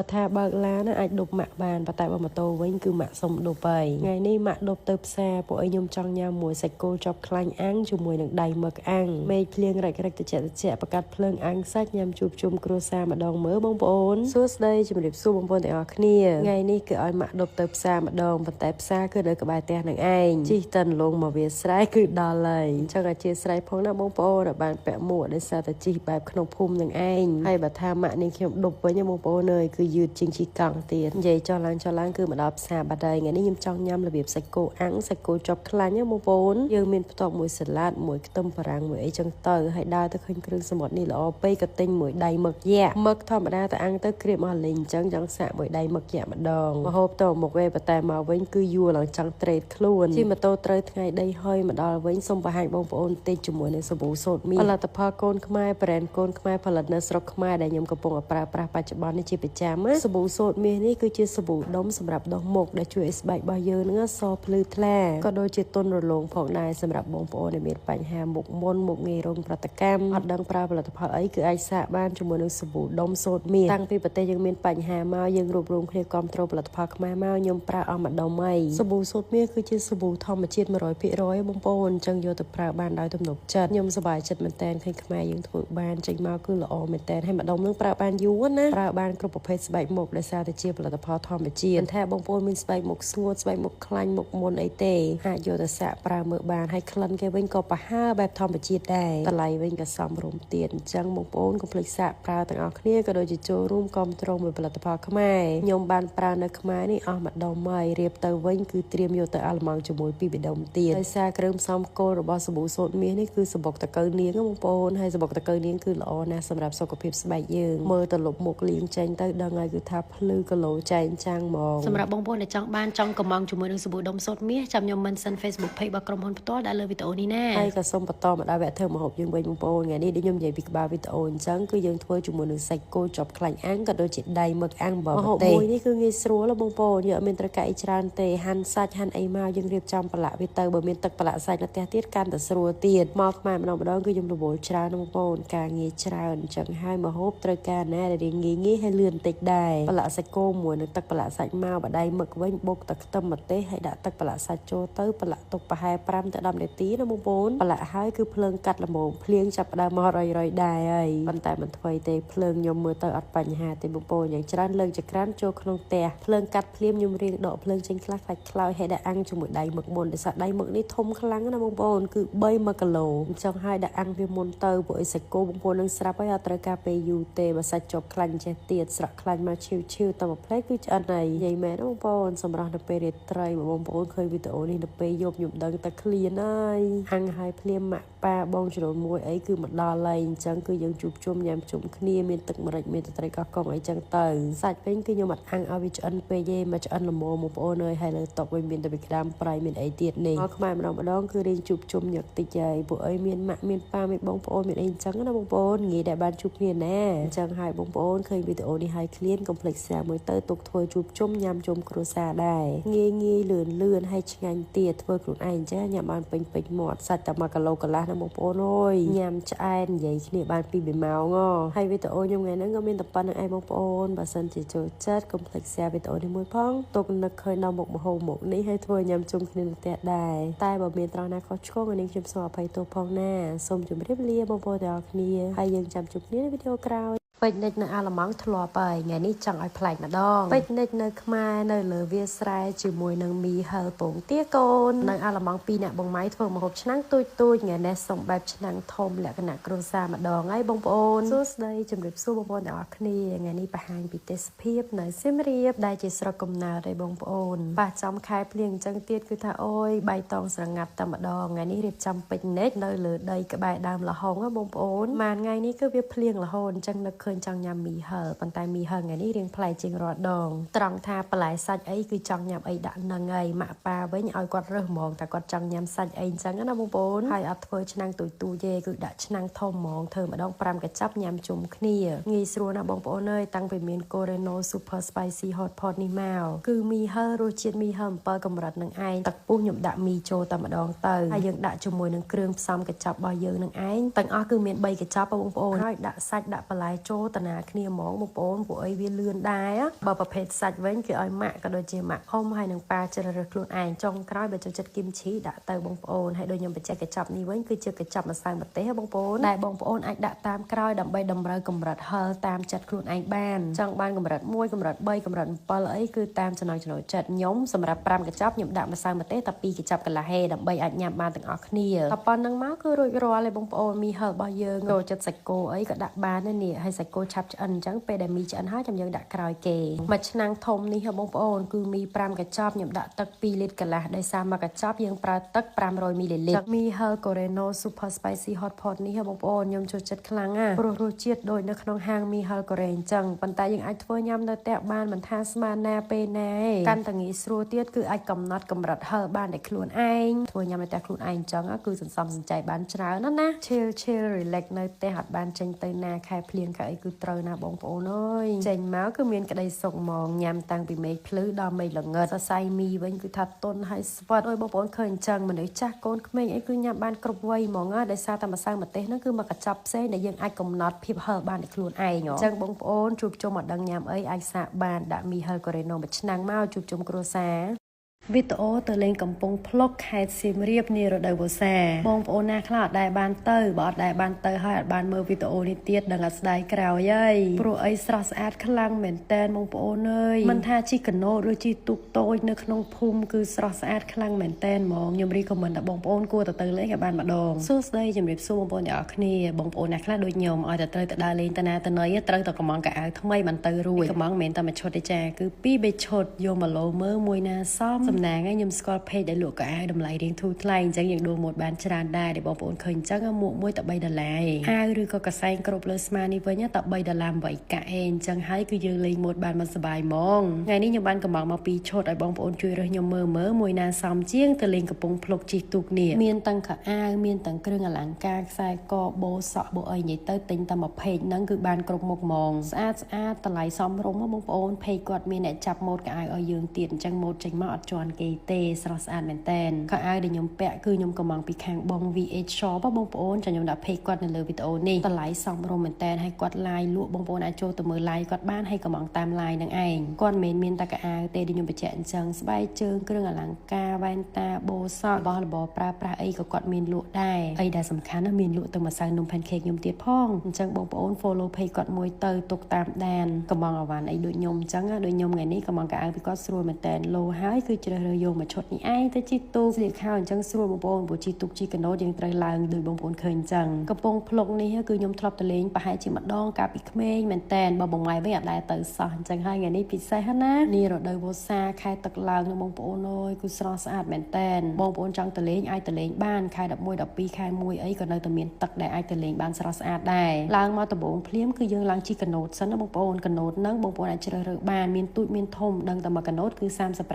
Thà bạc lá nó ai đục mạ bàn và tại bà mà tô với cứ mạ xong đục bầy ngày nay mạ đục tớp xa bộ ấy nhung trong nhau mùi sạch cô chọc khanh ăn chung mùi nặng đầy mực ăn mây phliêng rạch rạch chẹ bà cắt phliêng ăn sách nhằm chụp chung cua xa mà đong mớ bông bồn suốt đây chụp điệp su bông bồn tại ở khnia ngày nay cứ ai mạ đục tớp xa mà đong và tép xa cứ đợi cả bài tè nặng anh chi tần luôn mà việc sải cứ đò lầy cho cả chia sải phong nó bông bồn ở bàn bẹ mùa để sao ta chi bài khổng phum nặng anh hay bà tha mạ nên khi đục với nhau bông bồn nơi cứยืดจริงชีกังเตียนใหญ่จอล้างคือมาดับซาบัดใดไงนี่ยิ้มจ้องย้ำระเบียบใส่โกอังใส่โกจอบคลายเนี่ยโมโปนยังมีตอกมวยสลัดมวยต้มปรางมวยไอจังเตอร์ให้ได้ตะขึ้นเครื่องสมดนี่หรอไปกระติงมวยใดหมึกแย่หมึกธรรมดาแต่อังตะเกลียมาลิงจังสะมวยใดหมึกแย่มาดองมาโฮบตัวหมกเวปแต่มาเว้นคือยัวหลังจังเตรดคล้วนที่มาโตเตรดไงได้ห้อยมาดอเว้นสมบัติบงโปนติดจมวยในสบู่สดมีผลิตภัณฑ์โกนขมายแบรนด์โกนขมายผลิตในสระขมายได้ยำกระปงปลาปัจจุบันในจีบจามสบู่สดมีนี่คือเจสบู่ดมสำหรับดอกหมกได้ช่วยสบายบายเยอะเนื้อซอพลือแทร่ก็โดยเจต้นระลงผ่องนายสำหรับบงโปในเมียนปัญหาหมกมนหมกเงยรงปฏิกรรมอัดดังปลาผลิตภัณฑ์ไอ้คือไอซาบ้านจมูกนึกสบู่ดมสดมีตั้งปีปฏิยังเมียนปัญหาเมายังรวบรวมเคลียร์กรมตรผลิตภัณฑ์ขมายเมายมปลาเอามาดมไม่สบู่สดเมียคือเจสบู่ทอมมาเชียดมา100%บงโปนจังโยตปลาบ้านได้ตำหนกจัดยมสบายจัดมันแตนเคยขมายยังถูกบ้านจังเมาคือละอมันแตนให้มาดมเรื่องปลาบ้านยูนะปลาบ้านกระปุกเพชรสบายหมกได้ซาตเจียผลิตภัณฑ์ทอมมาเชียดแทบบงโปนมีสบายหมกสงดสบายหมกคลายหมกมนไอเตหาโยตสะปลาเมื่อบานให้คลันแกเว้นก็ปะห้าแบบทอมมาเชียดได้ตะไลเว้นกับซ้ำรวมเตียนจังบงโปนก็พลิกสะปลาต่างออกเนี่ยก็โดยจะโจร่วมกอมตรงมือผลิตภัณฑ์ขมายยมบานปลาในขมายนี่เอามาดมไม่เรียบเตยเว้นคือเตรียมโยตอัลมังจมูกปีบิดมเตียนไอซากเริ่มซ้ำโกหรือบอสบู่สดเมียนี่คือสบกตะเกียงเลี้ยงก็บงโปนให้สบกตะเกียงเลี้ยงคือละอนะสำหรับสุขภาพสบายยืงมือตลบหมกเลี้ยงใจเตยดังไงคือทับพลือกะโหลใจจางมองสำหรับบงโปนในจังบ้านจังกระมองจมูกนึงสบู่ดมสดเมียจำยมมันซันเฟซบุ๊กเพจบักกรมพลปตัวได้เลยวิดีโอนี้แน่ให้กระสมปตอมาได้แบบเธอมาหอบยังเป็นบงโปนไงนี่ได้ยมใหญ่บิกบาวิดีโอจังคือยังทั่วจมูกนึงใส่โกจบคลายอังกับโดยจิตใดหมึกอังบอกเตยนี่คือไงสัวแล้วบงโปนเยอะเมนตระกายจรานเตหันซัดหันไอมายังเรียบจำปละวิเตอร์บะเมนตักปละใส่กระเทียติดกันแต่สัวเตียนมอกมามันเอามาดองคือยมระบบจรานบงโปนการเงยจรานจังให้มาหอบตระการแน่ได้เงี้ยให้เลื่อนติดได้ปละใส่โกมวยนึกตักปละใส่มาบะได้หมึกไว้บกตักต้มมาเตะให้ด่าตักปละใส่โจเตอร์ปละตกปะให้ปรำแต่ดำในตีนะบงโปนปละให้คือเพลิงกัดละโมเพลียงจับดามอรอยได้ไอ้ปันแต่มันถอยเตะเพลิงยมมือเตออัดปัญหาเตะบงโปนอย่างจรานเลิงจะกรันโจขนมแต่เพลิงกัดเพลียมยมเรียงดอกเพลิงเชงคลักคลายให้ได้อังจมูกได้หมึกมนแต่สัตว์ได้หมึกนี่ทมคลังนะบงโปนคือใบมะกะโหลจังให้ได้อังเพียมนเตอร์บ่อยสกูบงโปนนังสระไปอัตราการไปยูเตบสัจจบคลันเจเตียสระคลันมาชิวๆแต่มาเพลย์คืออันไหนใหญ่แม่นะบงโปนสำหรับนับไปเรียไตรบงโปนเคยวิดีโอนี่นับไปยบหยุดดังตะเคลียนายอังให้เพลียมมะปลาบงจรมวยไอ้คือมันดาไลจังคือยังจุบจุ่มยำจุ่มขณีมีตึกมะเร็งมีตะไตรกากองไอ้จังเตอร์สัจเป็นคือยมัดอังเอาวิจอันไปเย่มาจะอันละโมบงโปนเลยให้เลยตกไปมีตะบิกรามปลายมีไอเดียนี่เอาขมายมันเอามาดองคือเรียนจุบจุ่มหยกติดใจบุไอมีมะมีปลามีบงโปนมีไอ้จังนะบงโปนงี้ได้บ้านจุบเนี่ยแน่จังให้บงโปนเคยวิดีโอนี่ให้เคลียนคอมเพล็กซ์มวยเตอร์ตกถวยจุบจุ่มยำจุ่มครูซาได้งี้เลื่อนให้งานเตียถวยกลุ่นไอ้จ้ายำบ้านเป็นหมดสัตว์แต่มากะโลกะลานะบงโปนโอ้ยยำจะไอ้ใหญ่เนี่ยบ้านปีเป็นเมาง้อให้วิดีโอยังไงนั้นก็มีแต่ปันไอ้บงโปนบาสันจิโจจัดคอมเพล็กซ์วิดีโอในมวยพ้องตกนักเคยนำหมกมาโฮหมกนี้ให้ถวยยำจุ่มคณีนเตะได้ใต้บ่เมียนตรานาเขาช่วงอันนี้ชิมสอบไปตัวพ้องหน้าสมจุ่มเรียบเรียบบงโปนดอกนี้ให้ยังจำจุดนี้ในวิดีโอกราวเป็ดเน็ตในอาลมังทลอไปไงนี่จังไอพลายมาดองเป็ดเน็ตในขมายในเหลือเวียสไรจืมวยนังมีเฮลปงเตี้ยโกนในอาลมังปีเนี่ยบงไม้ทวงมาหกชนังตุยไงแนส่งแบบชนังทมและขณะกรุซามาดองไอ้บงโอนสู้ได้จำเรียบสู้บงโอนแต่ออกนี่ไงนี่ประหารปิเตสเพียบในเซมเรียบได้เจสระกมนาได้บงโอนป่าจำคายเปลี่ยนจังเตี้ยคือท่าโอ้ยใบตองสงัดตมาดองไงนี่เรียบจำเป็ดเน็ตในเหลือได้กระบายดำละหงบงโอนมาไงนี่ก็เวียเพลียงละหนจังนักเคยจังยำมีปันตายมีเฮงไงนี่เรียงพลายจริงรอดองตรังทาปลายสัตว์ไอ้คือจังยำไอ้ดันนังไงมาปลาไว้เอากอดเริ่มมองแต่กอดจังยำสัตว์ไอ้จังงั้นนะบงโอนให้อัดเฟอร์ชนังตุยเย่คือดัชนังทอมมองเธอมาดองปรามกระจับยำจุ่มขณีงีสรัวนะบงโอนเลยตั้งเป็นเมนโกเรโนซูเปอร์สไปซี่ฮอตพอตนี่แมวคือมีเฮอรูจิตมีเฮมเปอร์กำรัดนังไอ้ตักปูหยุดดะมีโจตมาดองเตอร์ให้ยังดะจมวยนังเครื่องซ้ำกระจับบอยเยอนังไอ้ตั้งอ้อคือเมนใบกระจับบงโอนให้ดะสัตว์ดะปลายโจ ចូលតាណាគ្នាហ្មងបងប្អូនពួកអីវាលឿនដែរបើប្រភេទសាច់វិញគឺឲ្យម៉ាក់ក៏ដូចជាម៉ាក់អ៊ំហើយនឹងប៉ាជ្រើសរើសខ្លួនឯងចុងក្រោយបើចូលចិត្តគីមឈីដាក់ទៅបងប្អូនហើយដូចខ្ញុំបញ្ជាក់កញ្ចប់នេះវិញគឺជាកញ្ចប់ម្សៅម្ទេសបងប្អូនដែលបងប្អូនអាចដាក់តាមក្រោយដើម្បីតម្រូវកម្រិតហឹរតាមចិត្តខ្លួនឯងបានចង់បានកម្រិត1កម្រិត3កម្រិត7អីគឺតាមចំណង់ចំណូលចិត្តខ្ញុំសម្រាប់5កញ្ចប់ខ្ញុំដាក់ម្សៅម្ទេសតែ2កញ្ចប់កន្លះហេដើម្បីអាចញ៉ាំបានទាំងអស់គ្នាតែប៉ុណ្្នឹងមកគឺរួចរាល់ហើយបងប្អូនមីហឹររបស់យើងចូលចិត្តសាច់គោអីក៏ដាក់បានដែរនេះហើយសាច់គោឆាប់ឆ្អិនអញ្ចឹងពេលដែលមីឆ្អិនហើយចាំយើងដាក់ក្រោយគេមួយឆ្នាំងធំនេះបងប្អូនគឺមី5កញ្ចប់ខ្ញុំដាក់ទឹក2លីត្រកន្លះដោយសារមួយកញ្ចប់យើងប្រើទឹក500មីលីលីត្រមីហឹរ Coreno Super Spicy Hot Pot នេះបងប្អូនខ្ញុំចូលចិត្តខ្លាំងណាស់ព្រោះរសជាតិដូចនៅក្នុងហាងមីហឹរកូរ៉េអញ្ចឹងប៉ុន្តែយើងអាចធ្វើញ៉ាំនៅផ្ទះបានមិនថាស្មានណាពេលណាកាន់តែងាយស្រួលទៀតគឺអាចកំណត់កម្រិតហឹរបានតែខ្លួនឯងធ្វើញ៉ាំនៅផ្ទះខ្លួនឯងអញ្ចឹងគឺសន្សំសំចៃបានច្រើនណាស់ chill relax នៅផ្ទះអត់បានចេញទៅណាខែភ្លៀងខែអីគឺត្រូវណាបងប្អូនអើយចេញមកគឺមានក្តីសុខហ្មងញ៉ាំតាំងពីមេឃភ្លឺដល់មេឃល្ងិតសរសៃមីវិញគឺថាទន់ហើយស្វិតអើយបងប្អូនឃើញអញ្ចឹងមនុស្សចាស់កូនក្មេងអីគឺញ៉ាំបានគ្រប់វ័យហ្មងដោយសារតែម្សៅម្ទេសហ្នឹងគឺមកកញ្ចប់ផ្សេងដែលយើងអាចកំណត់ភាពហឹរបានតែខ្លួនឯងអញ្ចឹងបងប្អូនជួបជុំអត់ដឹងញ៉ាំអីអាចសាកបានដាក់មីហឹរកូរ៉េណូមួយឆ្នាំងមកជួបជុំគ្រួសារវីដេអូទៅលេងកំពង់ភ្លុកខេត្តសៀមរាបនារដូវវស្សាបងប្អូនណាខ្លះអត់ដែលបានទៅបើអត់ដែលបានទៅហើយអត់បានមើលវីដេអូនេះទៀតដឹងអត់ស្ដាយក្រោយហើយព្រោះអីស្រស់ស្អាតខ្លាំងមែនតែនបងប្អូនអើយមិនថាជីកណូឬជីទូកតូចនៅក្នុងភូមិគឺស្រស់ស្អាតខ្លាំងមែនតែនហ្មងខ្ញុំរីកមិនថាបងប្អូនគួរទៅលេងឲ្យបានម្ដងសួស្ដីជំរាបសួរបងប្អូនទាំងអស់គ្នាបងប្អូនណាខ្លះដូចខ្ញុំឲ្យតែត្រូវទៅដើរលេងទៅណាទៅណីត្រូវតែកំងកៅអៅថ្មីបានទៅរួចកំងមិនមែនតែមួយឈុតទេចាគឺ2 3ឈុតយកមកលោមើលមួយណាសមសំណាងឲ្យខ្ញុំស្គាល់ពេកដែលលក់កៅអៅតម្លៃរៀងធូរថ្លៃអញ្ចឹងយើងដូរម៉ូតបានច្រើនដែរដែលបងប្អូនឃើញអញ្ចឹងមួកមួយតែ$3អាវឬក៏កសែងគ្រប់លើស្មានេះវិញតែ$3.8កាក់អញ្ចឹងហើយគឺយើងលេងម៉ូតបានមិនសប្បាយហ្មងថ្ងៃនេះខ្ញុំបានកំងមក2ឈុតឲ្យបងប្អូនជួយរើសខ្ញុំមើលមួយណាសមជាងទៅលេងកំពង់ភ្លុកជិះទូកនេះមានទាំងខោអាវមានទាំងគ្រឿងអលង្ការខ្សែកបូសក់បូអីនិយាយទៅទិញតែមួយពេកហ្នឹងគឺបានគ្រប់មុខហ្មងស្អាតតម្លៃសមរម្យបងប្អូនពេកគាត់មានអ្នកចាប់ម៉ូតកៅអៅឲ្យយើងទៀតអញ្ចឹងម៉ូតចេញមកអត់ជន់គេទេស្រស់ស្អាតមែនតែនខោអាវដែលខ្ញុំពាក់គឺខ្ញុំកំងពីខាងបង VH Shop បងប្អូនចាំខ្ញុំដាក់ page គាត់នៅលើវីដេអូនេះតម្លៃសមរម្យមែនតែនហើយគាត់ live លក់បងប្អូនអាចចូលទៅមើល live គាត់បានហើយកំងតាម live នឹងឯងគាត់មិនមែនមានតែខោអាវទេដែលខ្ញុំបញ្ជាក់អញ្ចឹងស្បែកជើងគ្រឿងអលង្ការវ៉ែនតាបូសក់របស់របរប្រើប្រាស់អីក៏គាត់មានលក់ដែរអីដែលសំខាន់ណាមានលក់ទៅម្សៅនំ pancake ខ្ញុំទៀតផងអញ្ចឹងបងប្អូន follow page គាត់មួយទៅទុកតាមដានកំងអវ៉ាន់អីដូចខ្ញុំអញ្ចឹងដូចខ្ញុំថ្ងៃនេះកំងកៅអៅពីគាត់ស្រួលមែនតែនលោហើយគឺជ្រើសរើសយកមួយឈុតនេះឯងទៅជីទូកស្លៀកខោអញ្ចឹងស្រួលបងប្អូនព្រោះជីទូកជីកណូតយើងត្រូវឡើងដូចបងប្អូនឃើញអញ្ចឹងកំពង់ភ្លុកនេះគឺខ្ញុំធ្លាប់ទៅលេងប្រហែលជាម្ដងកាលពីក្មេងមែនតែនបើបងម៉ែវិញអត់ដែរទៅសោះអញ្ចឹងហើយថ្ងៃនេះពិសេសណានេះរដូវវស្សាខែទឹកឡើងនឹងបងប្អូនអើយគឺស្រស់ស្អាតមែនតែនបងប្អូនចង់ទៅលេងអាចទៅលេងបានខែ11 12ខែ1អីក៏នៅតែមានទឹកដែលអាចទៅលេងបានស្រស់ស្អាតដែរឡើងមកដំបូងភ្លាមគឺយើងឡើងជីកណូតសិនណាបងប្អូនកណូតហ្នឹងបងប្អូនអាចជ្រើសរើសបានមានទូចមានធំដឹងតែមួយកណូតគឺ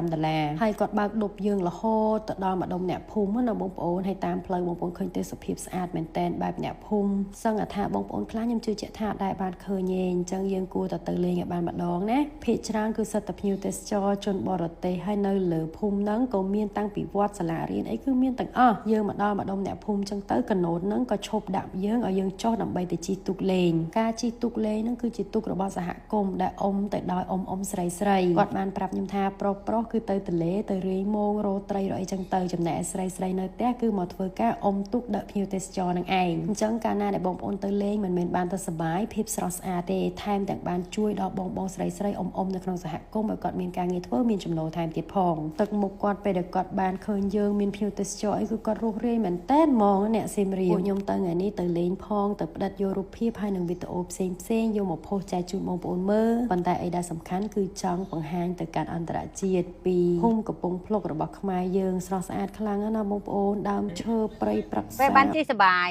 $35ហើយគាត់បើកដប់យើងរហូតទៅដល់ម្ដុំអ្នកភូមិណាបងប្អូនហើយតាមផ្លូវបងប្អូនឃើញទេសភាពស្អាតមែនតែនបែបអ្នកភូមិសឹងថាបងប្អូនខ្លះខ្ញុំជឿជាក់ថាដែរបានឃើញឯងអញ្ចឹងយើងគួរតែទៅលេងឲ្យបានម្ដងណាភាគច្រើនគឺសិតតែភ្ញៀវទេសចរជនបរទេសហើយនៅលើភូមិហ្នឹងក៏មានតាំងពីវត្តសាលារៀនអីគឺមានទាំងអស់យើងមកដល់ម្ដុំអ្នកភូមិអញ្ចឹងទៅកណូតហ្នឹងក៏ឈប់ដាក់យើងឲ្យយើងចុះដើម្បីទៅជិះទូកលេងការជិះទូកលេងហ្នឹងគឺជាទូករបស់សហគមន៍ដែលអ៊ំទៅដោយអ៊ំស្រីគាត់បានប្រាប់ខ្ញុំថាប្រុសគឺទៅទលេទៅរាយមងរោត្រីរអីចឹងទៅចំណែកស្រីនៅផ្ទះគឺមកធ្វើការអ៊ំទូកដឹកភ្ញៀវទេសចរនឹងឯងអញ្ចឹងកាលណាដែលបងប្អូនទៅលេងមិនមែនបានតែសប្បាយភាពស្រស់ស្អាតទេថែមទាំងបានជួយដល់បងស្រីអ៊ំនៅក្នុងសហគមន៍ឲ្យគាត់មានការងារធ្វើមានចំណូលថែមទៀតផងទឹកមុខគាត់ពេលដែលគាត់បានឃើញយើងមានភ្ញៀវទេសចរអីគឺគាត់រស់រាយមែនតែនហ្មងអ្នកសៀមរាបពួកខ្ញុំទៅថ្ងៃនេះទៅលេងផងទៅផ្ដិតយករូបភាពហើយនឹងវីដេអូផ្សេងយកមកផុសចែកជូនបងប្អូនមើលប៉ុន្តែអីដែលសំខាន់គឺចង់បង្ហាញទៅកាន់អន្តរជាតិពីភូមិកំពង់ភ្លុករបស់ខ្មែរយើងស្រស់ស្អាតខ្លាំងណាស់បងប្អូនដើមឈើព្រៃព្រឹក្សាពេលបានជិះសបាយ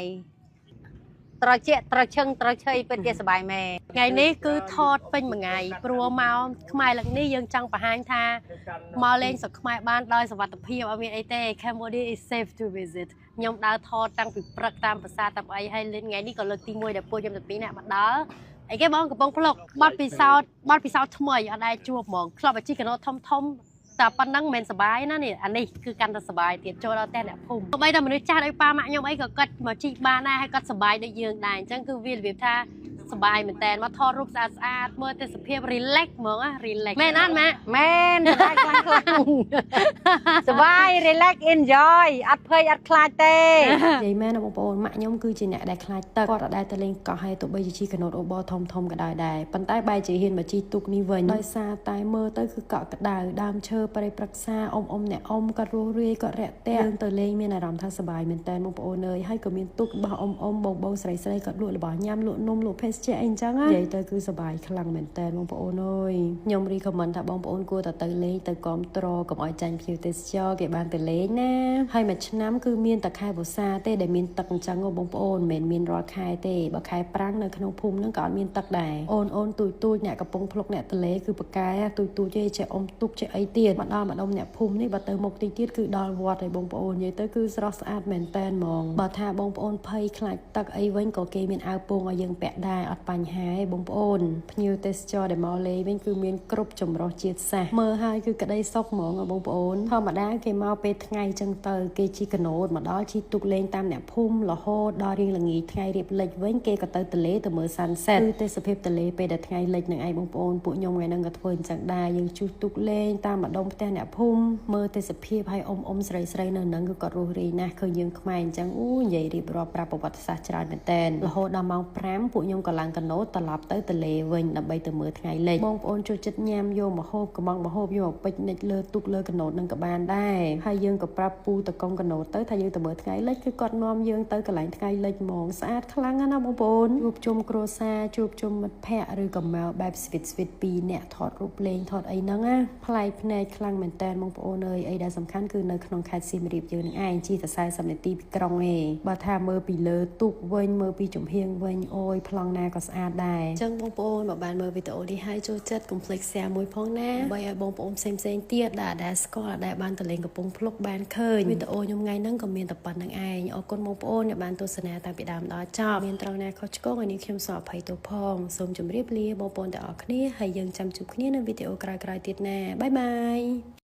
ត្រជាក់ត្រឈឹងត្រឆៃពិតជាសបាយមែនថ្ងៃនេះគឺថតពេញមួយថ្ងៃព្រោះមកខ្មែរឡើងនេះយើងចង់បង្ហាញថាមកលេងស្រុកខ្មែរបានដោយសុវត្ថិភាពអត់មានអីទេ Cambodia is safe to visit ខ្ញុំដើរថតតាំងពីព្រឹកតាមភាសាតាមអីហើយលេងថ្ងៃនេះក៏លើកទី1ដែលពួកខ្ញុំទាំងពីរនាក់មកដល់អីគេបងកំពង់ភ្លុកបត់ពិសោធន៍ថ្មីអត់ដែរជួបហ្មងធ្លាប់តែជិះកណូតធំតែប៉ុណ្ណឹងមិនសប្បាយណានេះអានេះគឺកាន់តែសប្បាយទៀតចូលដល់ផ្ទះអ្នកភូមិទៅបីតែមនុស្សចាស់ដោយប៉ាម៉ាក់ខ្ញុំអីក៏គាត់មកជីកបានដែរហើយគាត់សប្បាយដូចយើងដែរអញ្ចឹងគឺវារបៀបថា สบายเหมือนแต่มาทอดรูปสะอาดเมื่อแต่สเพียบรีแลกเหมือนอะรีแลกแม่นั่นไหม แม่นสบายคลังสบาย relax enjoy อัดเพยอัดคลายเต้ยายแม่นะបងប្អូនម៉ាក់ខ្ញុំគឺជាអ្នកដែលខ្លាចទឹកគាត់អត់ដែលទៅលេងកោះហើយទោះបីជាជីកណូតអូបធំធំក៏ដោយដែរប៉ុន្តែបែរជាហ៊ានមកជីទុកនេះវិញដោយសារតែមើលទៅគឺកក់ក្ដៅដើមឈើប្រៃប្រឹក្សាអ៊ំអ្នកអ៊ំគាត់រស់រាយគាត់រាក់ទាក់យើងទៅលេងមានអារម្មណ៍ថាសប្បាយមែនតើបងប្អូនអើយហើយក៏មានទុករបស់អ៊ំបងស្រីគាត់លក់របស់ញ៉ាំលក់នំលក់ភេសជ្ជៈអីចឹងនិយាយទៅគឺសប្បាយខ្លាំងមែនតើបងប្អូនអើយខ្ញុំរីខមមិនថាបងប្អូនគួរតែទៅលេងទៅគាំទ្រកុំឲ្យចាញ់ភ្ញៀវទេសចរគេបានទៅលេងណាហើយមួយឆ្នាំគឺមានតែខែវស្សាទេដែលមានទឹកអញ្ចឹងបងប្អូនមិនមែនមានរាល់ខែទេបើខែប្រាំងនៅក្នុងភូមិហ្នឹងក៏អត់មានទឹកដែរអូនទូចអ្នកកំពុងភ្លុកអ្នកទលេគឺបកាយទូចទេចេះអ៊ំទុកចេះអីទៀតមកដល់ម្ដុំអ្នកភូមិនេះបើទៅមុខទីទៀតគឺដល់វត្តហើយបងប្អូននិយាយទៅគឺស្រស់ស្អាតមែនតែនហ្មងបើថាបងប្អូនភ័យខ្លាចទឹកអីវិញក៏គេមានអាវពោងឲ្យយើងពាក់ដែរអត់បញ្ហាទេបងប្អូនភ្ញៀវទេសចរដែលមកលេងវិញគឺមានគ្រប់ចម្រុះជាតិសាសន៍មើលហើយគឺក្តីសុខហ្មងបងប្អូនធម្មតាគេមកពេលថ្ងៃចឹងទៅគេជីកណូតមកដល់ជីទុកលេងតាមអ្នកភូមិរហូតដល់រៀងល្ងាចថ្ងៃរៀបលិចវិញគេក៏ទៅទលេទៅមើល sunset គឺទេសភាពទលេពេលដែលថ្ងៃលិចនឹងឯងបងប្អូនពួកខ្ញុំថ្ងៃហ្នឹងក៏ធ្វើអញ្ចឹងដែរយើងជួសទុកលេងតាមម្ដុំផ្ទះអ្នកភូមិមើលទេសភាពឲ្យអ៊ំស្រីនៅហ្នឹងគឺគាត់រស់រាយណាស់ឃើញយើងខ្មែរអញ្ចឹងនិយាយរៀបរាប់ប្រាប់ប្រវត្តិសាស្ត្រច្រើនមែនតើរហូតដល់ម៉ោង5ពួកខ្ញុំក៏ឡើងកណូតត្រឡប់ទៅទលេវិញដើម្បីទៅមើលថ្ងៃលិចបងប្អូនចូលចិត្តញ៉ាំយកម្ហូបកំងម្ហូបយកមកពេជ្រនិចលើទុកលើកណូតនឹងក៏បានដែរហើយយើងក៏ប្រាប់ពូតកងកណូតទៅថាយើងទៅមើលថ្ងៃលិចគឺគាត់នាំយើងទៅកន្លែងថ្ងៃលិចហ្មងស្អាតខ្លាំងណាស់បងប្អូនជួបជុំគ្រួសារជួបជុំមិត្តភ័ក្តិឬក៏មកបែបស្វីត2នាក់ថតរូបលេងថតអីហ្នឹងណាប្លែកភ្នែកខ្លាំងមែនតើបងប្អូនអើយអីដែលសំខាន់គឺនៅក្នុងខេត្តសៀមរាបយើងនឹងឯងជិះតែ40នាទីពីក្រុងឯងបើថាមើលពីលើទូកវិញមើលពីចំហៀងវិញអូយប្លង់ណាក៏ស្អាតដែរអញ្ចឹងបងប្អូនបើបានមើលវីដេអូនេះហើយចូលចិត្តកុំភ្លេច share មួយផងណាដើម្បីឲ្យបងប្អូនផ្សេងទៀតដែលស្គាល់ដែលបានទៅលេងកំពង់ភ្លុកបានឃើញវីដេអូខ្ញុំថ្ងៃហ្នឹងក៏មានតែប៉ុណ្្នឹងឯងអរគុណបងប្អូនដែលបានទស្សនាតាំងពីដើមដល់ចប់មានត្រង់ណាខុសឆ្គងឲ្យនេះខ្ញុំសូមអភ័យទោសផងសូមជម្រាបលាបងប្អូនទាំងអស់គ្នាហើយយើងចាំជួបគ្នានៅវីដេអូក្រោយៗទៀតណាបាយបាយ